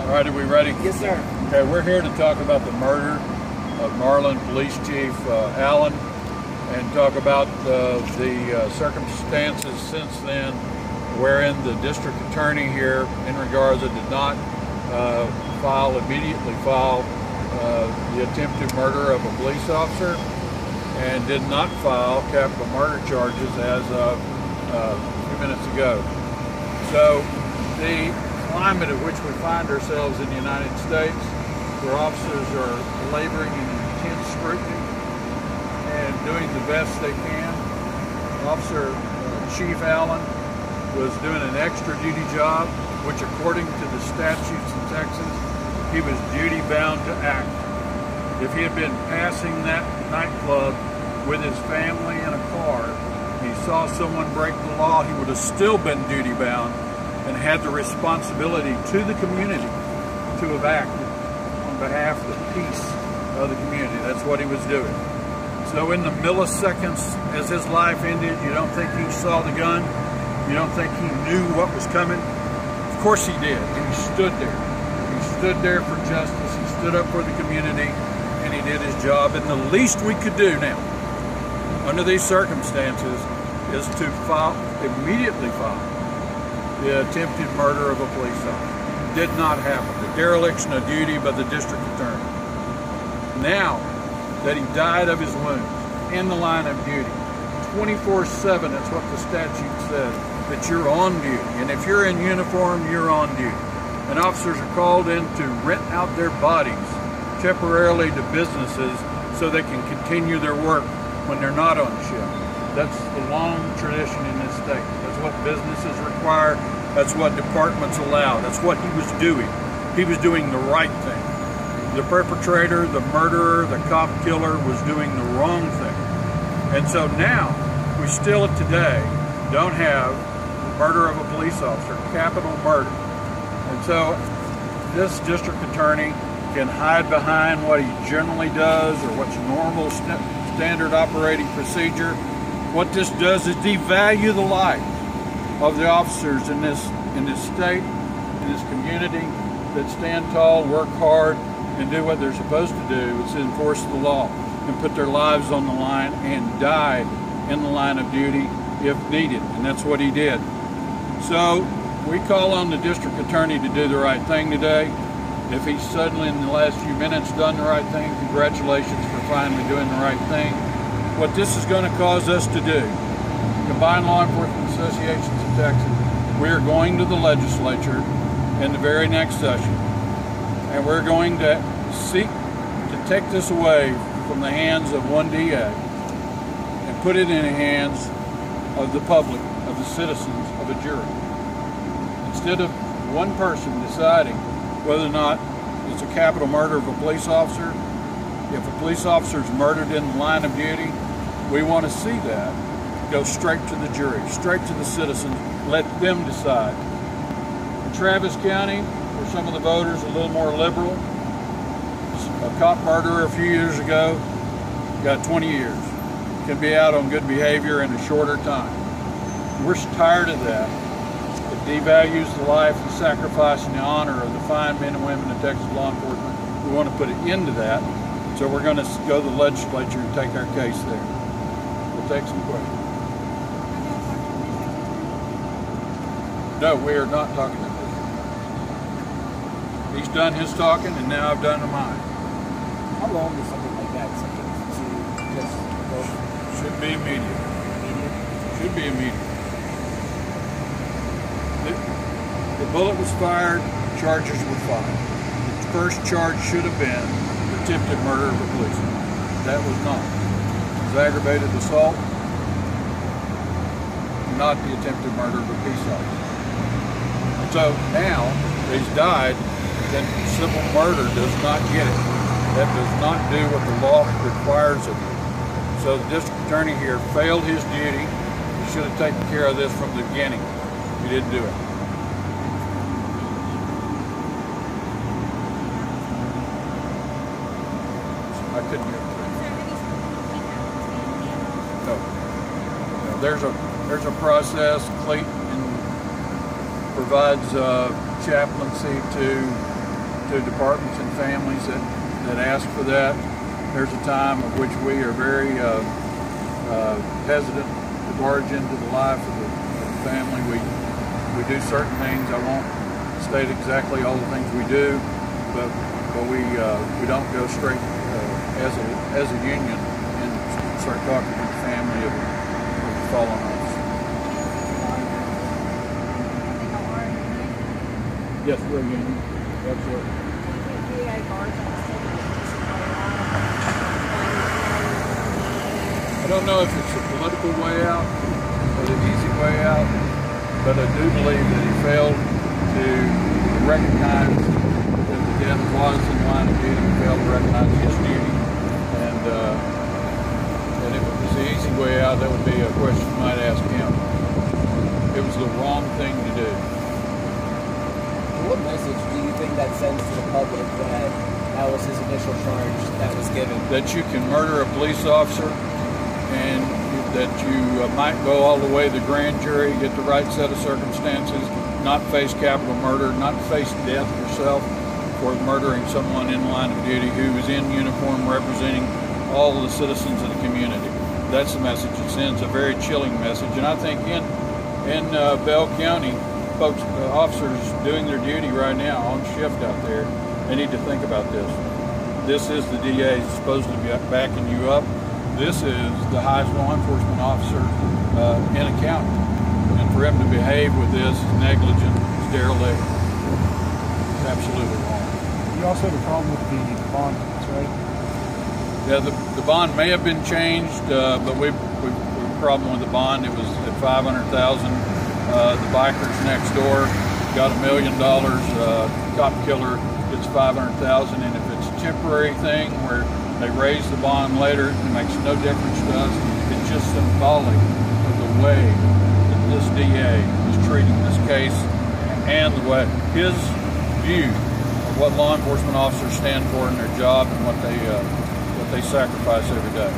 All right, are we ready? Yes, sir. Okay, we're here to talk about the murder of Marlin Police Chief Allen, and talk about the circumstances since then, wherein the district attorney here, in regards, did not immediately file the attempted murder of a police officer, and did not file capital murder charges as of a few minutes ago. So the climate of which we find ourselves in the United States, where officers are laboring in intense scrutiny and doing the best they can. Officer Chief Allen was doing an extra duty job, which according to the statutes in Texas, he was duty bound to act. If he had been passing that nightclub with his family in a car, he saw someone break the law, he would have still been duty bound and had the responsibility to the community to have acted on behalf of the peace of the community. That's what he was doing. So in the milliseconds as his life ended, you don't think he saw the gun? You don't think he knew what was coming? Of course he did. He stood there. He stood there for justice. He stood up for the community, and he did his job. And the least we could do now, under these circumstances, is to immediately file the attempted murder of a police officer. Did not happen. The dereliction of duty by the district attorney. Now that he died of his wounds in the line of duty, 24/7, that's what the statute says, that you're on duty. And if you're in uniform, you're on duty. And officers are called in to rent out their bodies temporarily to businesses so they can continue their work when they're not on shift. That's the long tradition in this state. That's what businesses require. That's what departments allow. That's what he was doing. He was doing the right thing. The perpetrator, the murderer, the cop killer was doing the wrong thing. And so now, we still today don't have the murder of a police officer, capital murder. And so this district attorney can hide behind what he generally does or what's normal standard operating procedure. What this does is devalue the life of the officers in this state, in this community, that stand tall, work hard, and do what they're supposed to do, is enforce the law and put their lives on the line and die in the line of duty if needed. And that's what he did. So we call on the district attorney to do the right thing today. If he's suddenly in the last few minutes done the right thing, congratulations for finally doing the right thing. What this is going to cause us to do, Combined Law Enforcement Associations of Texas, we are going to the legislature in the very next session, and we're going to seek to take this away from the hands of one DA and put it in the hands of the public, of the citizens, of a jury. Instead of one person deciding whether or not it's a capital murder of a police officer, if a police officer is murdered in the line of duty, we want to see that go straight to the jury, straight to the citizens, let them decide. In Travis County, where some of the voters are a little more liberal, a cop murderer a few years ago got 20 years. Can be out on good behavior in a shorter time. We're tired of that. It devalues the life, the sacrifice, and the honor of the fine men and women of Texas law enforcement. We want to put an end to that. So we're going to go to the legislature and take our case there. We'll take some questions. No, we are not talking to this. He's done his talking, and now I've done mine. How long is something like that subject to just go? Should be immediate. Should be immediate. The bullet was fired, charges were filed. The first charge should have been attempted murder of a policeman. That was not. It was aggravated assault, not the attempted murder of a peace officer. And so now that he's died, then civil murder does not get it. That does not do what the law requires of you. So the district attorney here failed his duty. He should have taken care of this from the beginning. He didn't do it. I couldn't hear it. No. There's a process. CLEAT provides chaplaincy to to departments and families that ask for that. There's a time of which we are very hesitant to barge into the life of the family. We do certain things. I won't state exactly all the things we do, but we don't go straight as a union and start talking to the family of the fallen officer. Yes, we're a union. Absolutely. I don't know if it's a political way out or the easy way out, but I do believe that he failed to recognize that the death was in line of duty. He failed to recognize his duty, and if it was the easy way out, that would be a question you might ask him. It was the wrong thing to do. What message do you think that sends to the public that was his initial charge that was given? That you can murder a police officer, and that you might go all the way to the grand jury, get the right set of circumstances, not face capital murder, not face death yourself for murdering someone in line of duty who is in uniform representing all the citizens of the community. That's the message it sends, a very chilling message. And I think in Bell County, folks, officers doing their duty right now on shift out there, they need to think about this. This is the DA supposed to be backing you up. This is the highest law enforcement officer in a county. And for him to behave with this is negligent, it's derelict. It's absolutely wrong. You also have a problem with the bond, right? Yeah, the bond may have been changed, but we have a problem with the bond. It was at $500,000. The bikers next door got $1 million. Cop killer gets $500,000, and if it's a temporary thing where they raise the bond later, it makes no difference to us. It's just symbolic of the way that this DA is treating this case and the way his view of what law enforcement officers stand for in their job and what they sacrifice every day.